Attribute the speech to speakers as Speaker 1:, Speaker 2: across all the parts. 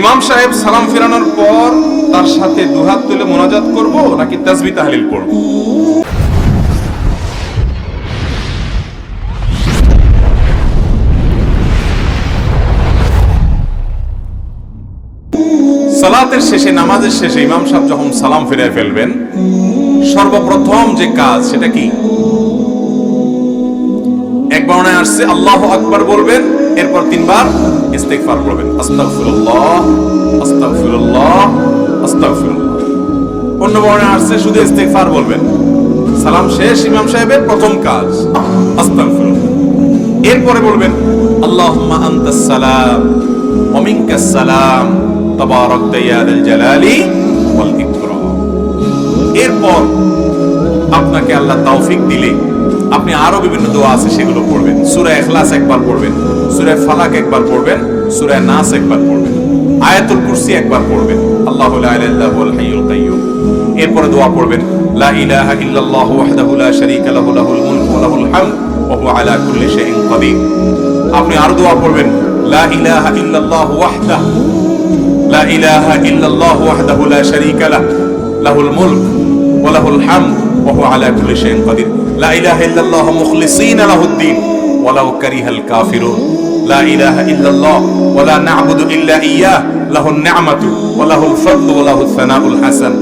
Speaker 1: ইমাম সাহেব সালাম ফেরানোর পর তার সাথে দুহাত তুলে মোনাজাত করব নাকি তাসবিহ তাহলিল পড়ব? সালাতের শেষে, নামাজের শেষে ইমাম সাহেব যখন সালাম ফিরিয়ে ফেলবেন, সর্বপ্রথম যে কাজ সেটা কি? এক বর্ণনায় আসছে আল্লাহু আকবার বলবেন, এরপর তিনবার ইস্তিগফার করবেন, আস্তাগফিরুল্লাহ আস্তাগফিরুল্লাহ আস্তাগফিরুল্লাহ। অন্য বর্ণনায় আসছে শুধু ইস্তিগফার বলবেন। সালাম শেষ ইমাম সাহেবের প্রথম কাজ আস্তাগফিরুল্লাহ। এরপরে বলবেন আল্লাহুম্মা আনতাস সালাম ওয়া মিনকাস সালাম তাবারাকতা ইয়া যাল জালালি ওয়াল ইকরাম। এরপর আপনাকে আল্লাহ তৌফিক দিলে আপনি আরো বিভিন্ন দোয়া আছে সেগুলো পড়বেন। সূরা ইখলাস একবার পড়বেন, সূরা ফালাক একবার পড়বেন, সূরা নাস একবার পড়বেন, আয়াতুল কুরসি একবার পড়বেন, আল্লাহু লা ইলাহা ইল্লা হুয়াল হাইয়ুল কাইয়্যুম। এরপরে দোয়া পড়বেন লা ইলাহা ইল্লাল্লাহু ওয়াহদাহু লা শারীকা লাহু লাহুল মুলকু ওয়া লাহুল হামদ ওয়া হুয়া আলা কুল্লি শাইইন কাদির। আপনি আরো দোয়া পড়বেন লা ইলাহা ইল্লাল্লাহু ওয়াহদাহু লা ইলাহা ইল্লাল্লাহু ওয়াহদাহু লা শারীকা লাহু লাহুল মুলকু ওয়া লাহুল হামদ ওয়া হুয়া আলা কুল্লি শাইইন কাদির। লা ইলাহা ইল্লাল্লাহু মুখলিসিনা লাহুদ-দ্বীন ওয়ালাউ কারিহাল কাফিরুন। লা ইলাহা ইল্লাল্লাহ ওয়া লা না'বুদু ইল্লা ইয়্যাহ লাহুন নি'মাতু ওয়া লাহুল ফাদলু ওয়া লাহুস সানাউল হাসান।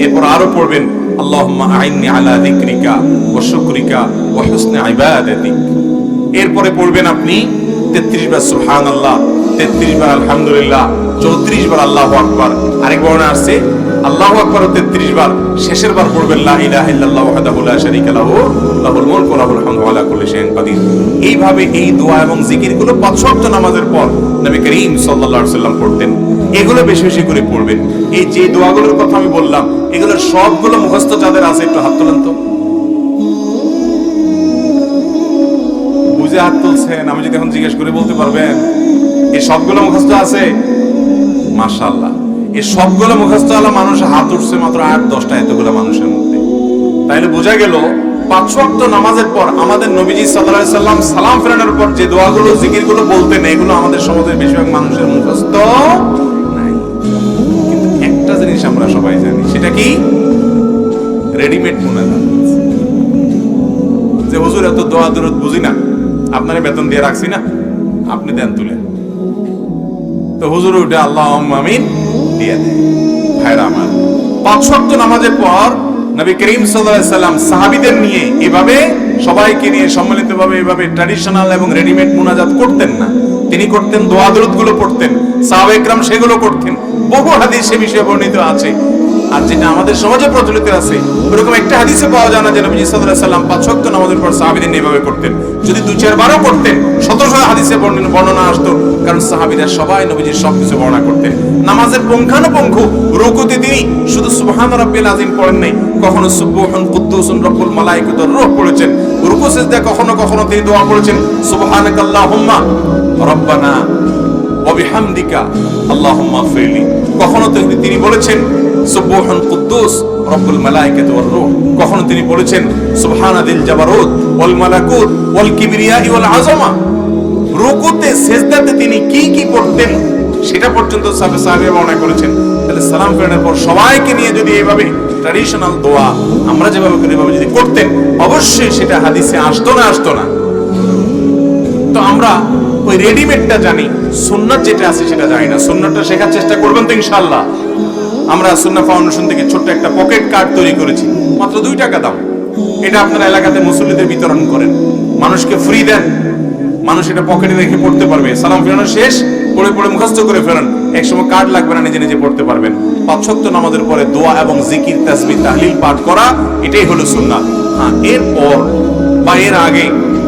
Speaker 1: এরপর আরো পড়বেন আল্লাহুম্মা আইন্নি আলা যিকরিকা ওয়া শুকরিকা ওয়া হুসনি ইবাদাতিক। এরপরে পড়বেন আপনি 33 বার সুবহানাল্লাহ, 33 বার আলহামদুলিল্লাহ, 34 বার আল্লাহু আকবার। আরেক বর্ণনা আছে আল্লাহু আকবার 33 বার, শেষের বার পড়বেন লা ইলাহা ইল্লাল্লাহু ওয়াহদাহু লা শারীকা লাহু লাহুল মুলকু ওয়া লাহুল হামদু ওয়া আলা কুল্লি শাইইন কাদির। এইভাবে এই দোয়া এবং জিকিরগুলো 5 ওয়াক্ত নামাজের পর নবী করিম সাল্লাল্লাহু আলাইহি ওয়াসাল্লাম পড়তেন। এগুলো বেশি বেশি করে পড়বেন। এই যে দোয়াগুলোর কথা আমি বললাম, এগুলোর সবগুলো মুখস্থ যাদের আছে একটু হাত তোলেন তো। বুঝে হাত তুলছেন? আমি যদি এখন জিজ্ঞেস করে বলতে পারবেন এই সবগুলো মুখস্থ আছে? মাশাআল্লাহ। এই সবগুলো মুখস্থ আলা মানুষ হাত উঠছে মাত্র 8-10টা এতগুলো মানুষের মধ্যে। তাইলে বোঝা গেল 5 ওয়াক্ত নামাজের পর আমাদের নবীজি সাল্লাল্লাহু আলাইহি সাল্লাম সালাম ফেরানোর পর যে দোয়াগুলো জিকিরগুলো বলতেন, এগুলো আমাদের সমাজের বেশিরভাগ মানুষের মুখস্থ নাই। কিন্তু একটা জিনিস আমরা সবাই জানি, সেটা কি? রেডিমেড মুনাজাত। যে হুজুর এত দোয়া দরুদ বুঝি না, আপনারে বেতন দিয়ে রাখছি না, আপনি দেন তুলে। তো হুজুর উঠে আল্লাহুম্মা আমিন দিয়ে দেয়। ভাইরা আমার, 5 ওয়াক্ত নামাজের পর নবী করিম সাল্লাল্লাহু আলাইহি সাল্লাম সাহাবীদের নিয়ে এভাবে সবাইকে নিয়ে সম্মিলিতভাবে এভাবে ট্র্যাডিশনাল এবং রেডিমেড মুনাজাত করতেন না। তিনি করতেন দোয়া দরুদ গুলো পড়তেন, সাহাবায়ে কেরাম সেগুলো করতেন। বহু হাদিস সে বিষয়ে বর্ণিত আছে। আর যেটা আমাদের সমাজে প্রচলিত আছে, এরকম একটা হাদিসে পাওয়া যায় না যে নবী সাল্লাল্লাহু আলাইহি সাল্লাম 5 ওয়াক্ত নামাজের পর সাহাবীদের নিয়ে এভাবে করতেন। যদি 2-4 বারও করতেন, শত শত হাদিসে বর্ণনা আসতো, কারণ সাহাবীরা সবাই নবীজির সবকিছু বর্ণনা করতেন। নামাজের পুঙ্খানুপুঙ্খ রুকুতে তিনি শুধু সুবহান রাব্বিল আযীম পড়েন নাই, কখনো সুবহান কুদ্দুসুন রব্বুল মালায়েকাতু রূহ পড়েছেন। রুকু সিজদা কখনো কখনো তিনি দোয়া করেছেন সুবহানাকাল্লাহুম্মা রব্বানা ওয়া বিহামদিকা আল্লাহুম্মা ফিরলি। কখনো তিনি বলেছেন সুবহান কুদ্দুস রব্বুল মালায়েকাতু ওয়ার রূহ। কখনো তিনি বলেছেন সুবহানাদিল জাবারুত ওয়াল মালাকুত ওয়াল কিবরিয়া ওয়াল আযমা। রুকুতে সিজদাতে তিনি কি কি পড়তেন সেটা পর্যন্ত সাহাবীরা বর্ণনা করেছেন। তাহলে সালাম ফেরানোর পর সবাইকে নিয়ে যদি এইভাবে ট্র্যাডিশনাল দোয়া আমরা যেভাবে করি এভাবে যদি করতেন, অবশ্যই সেটা হাদিসে আসতো না। তো আমরা ওই রেডিমেডটা জানি, সুন্নাত যেটা আছে সেটা জানি না। সুন্নাতটা শেখার চেষ্টা করবেন তো ইনশাআল্লাহ। আমরা সুন্নাহ ফাউন্ডেশন থেকে ছোট্ট একটা পকেট কার্ড তৈরি করেছি, মাত্র 2 টাকা দাম। এটা আপনারা এলাকাতে মুসল্লিদের বিতরণ করেন, মানুষকে ফ্রি দেন, মানুষ এটা পকেটে রেখে পড়তে পারবে। সালাম ফেরানো শেষ, পড়ে মুখস্থ করে ফেরান, একসময় কার্ড লাগবে না, নিজে নিজে পড়তে পারবেন। 5 ওয়াক্ত নামাজের পরে দোয়া এবং জিকির তাসবিহ তাহলিল পাঠ করা, এটাই হলো সুন্নাত। হ্যাঁ, এরপর বা এর আগে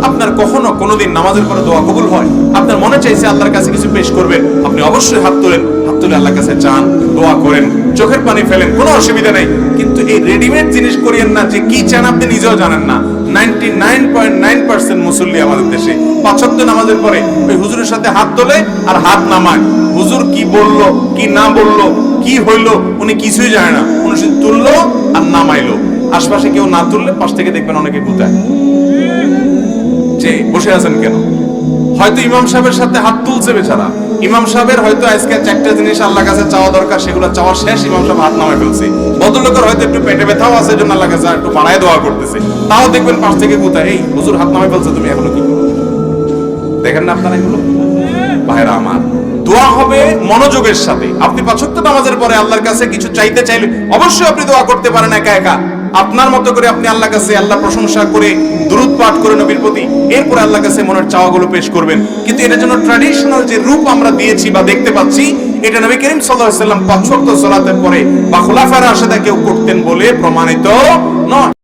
Speaker 1: আপনার কখনো কোনোদিন নামাজের পরে দোয়া কবুল হয়, আপনার মনে চাইছে আল্লাহর কাছে কিছু পেশ করবেন, আপনি অবশ্যই হাত তোলেন, হাত তুলে আল্লাহর কাছে চান, দোয়া করেন, চোখের পানি ফেলেন, কোনো অসুবিধা নেই। কিন্তু এই রেডিমেড জিনিস করিয়েন না যে কি চান আপনি নিজেও জানেন না। 99.9% মুসল্লি আমাদের দেশে 5 ওয়াক্ত নামাজের পরে ওই হুজুরের সাথে হাত তোলে আর হাত নামায়। হুজুর কি বললো কি না বললো কি হইলো উনি কিছুই জানে না, উনি শুধু তুললো আর নামাইলো। আশপাশে কেউ না তুললে পাশ থেকে দেখবেন অনেকে গুতায় যে বসে আছেন কেন, হয়তো ইমাম সাহেবের সাথে হাত তুলছে বেচারা, ইমাম সাহেবের হয়তো আজকে চারটা জিনিস আল্লাহর কাছে চাওয়া দরকার, সেগুলো চাওয়া শেষ, ইমাম সাহেব হাত নামায় ফেলছে। ভদ্রলোকের হয়তো একটু পেটে ব্যথাও আছে, জন্য আল্লাহর কাছে একটু বাড়ায় দোয়া করতেছে, তাও দেখবেন পাশ থেকে কোথায়, এই হুজুর হাত নামায় ফেলছে, তুমি এখনো কি করো? দেখেন না আপনারা এগুলো? ভাইরা আমার, দোয়া হবে মনোযোগের সাথে। আপনি পাঁচ ওয়াক্ত নামাজের পরে আল্লাহর কাছে কিছু চাইতে চাইলে অবশ্যই আপনি দোয়া করতে পারেন একা একা, আপনার মতো করে আপনি আল্লাহর কাছে আল্লাহ প্রশংসা করে দুরূদ পাঠ করে নবীর প্রতি, এরপরে আল্লাহর কাছে মনের চাওয়াগুলো পেশ করবেন। কিন্তু এটার জন্য ট্র্যাডিশনাল যে রূপ আমরা দিয়েছি বা দেখতে পাচ্ছি, এটা নবী করিম সাল্লাল্লাহু আলাইহি ওয়াসাল্লাম পাঁচ ওয়াক্ত সালাতের পরে বা খুলাফায়ে রাশিদা কেউ করতেন বলে প্রমাণিত নয়।